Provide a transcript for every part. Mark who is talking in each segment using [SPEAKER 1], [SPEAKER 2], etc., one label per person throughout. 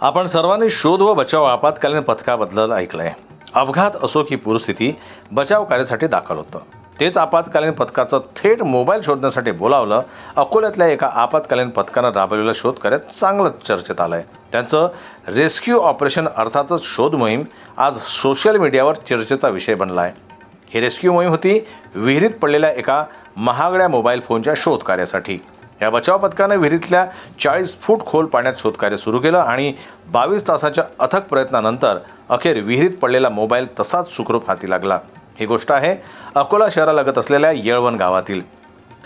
[SPEAKER 1] आपण सर्वांनी शोध व बचाव आपत्कालीन पथकाबद्दल ऐकलंय। अपघात असो की पूरस्थिती, बचाव कार्यासाठी दाखल होतं। तेच आपत्कालीन पथकाचं थेट मोबाईल शोधण्यासाठी बोलावलं। अकोल्यातल्या एका आपत्कालीन पथकानं राबवलेला शोध कार्यात चांगलंच चर्चेत आलंय। त्यांचं रेस्क्यू ऑपरेशन अर्थातच शोध मोहीम आज सोशल मीडियावर चर्चेचा विषय बनलाय। ही रेस्क्यू मोहीम होती विहिरीत पडलेल्या एका महागड्या मोबाईल फोनच्या शोध कार्यासाठी। या बचाव पथकाने विहिरीतल्या 40 फूट खोल पाण्यात शोधकार्य सुरू केलं आणि 22 तासाच्या अथक प्रयत्नानंतर अखेर विहिरीत पडलेला मोबाईल तसाच सुखरूप हाती लागला। ही गोष्ट आहे अकोला शहरालगत असलेल्या येळवण गावातील।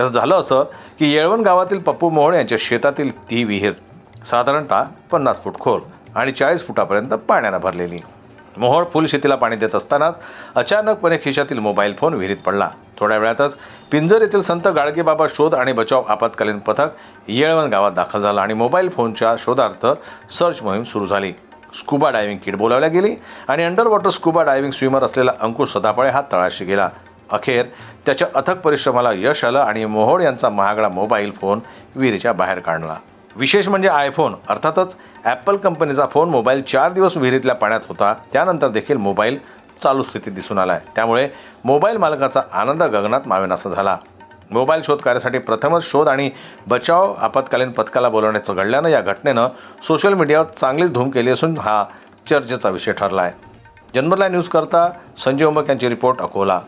[SPEAKER 1] तसं झालं असं की येळवण गावातील पप्पू मोहोळ यांच्या शेतातील ती विहीर साधारणतः 50 फूट खोल आणि 40 फुटापर्यंत पाण्याने भरलेली। मोहोळ फुल शेतीला पाणी देत असतानाच अचानकपणे खिशातील मोबाईल फोन विहिरीत पडला। थोड्या वेळातच पिंजर येथील संत गाडगेबाबा शोध आणि बचाव आपत्कालीन पथक येळवण गावात दाखल झालं आणि मोबाईल फोनच्या शोधार्थ सर्च मोहीम सुरू झाली। स्कुबा डायव्हिंग किट बोलावल्या गेली आणि under water scuba diving swimmer असलेला अंकुश सदाफळे हा तळाशी गेला। अखेर त्याच्या अथक परिश्रमाला यश आलं आणि मोहोळ यांचा महागडा मोबाईल फोन विहिरीच्या बाहेर काढला। विशेष म्हणजे आयफोन अर्थातच ॲपल कंपनीचा फोन मोबाईल 4 दिवस विहिरीतल्या पाण्यात होता। त्यानंतर देखील मोबाईल चालू स्थितीत दिसून आलाय। त्यामुळे मोबाईल मालकाचा आनंद गगनात मावेनासा झाला। मोबाईल शोध कार्यासाठी प्रथमच शोध आणि बचाव आपत्कालीन पथकाला बोलवण्याचं घडल्यानं या घटनेनं सोशल मीडियावर चांगलीच धूम केली असून हा चर्चेचा विषय ठरला आहे। जनमत लाईव्ह न्यूज करता संजय उंबक यांची रिपोर्ट, अकोला।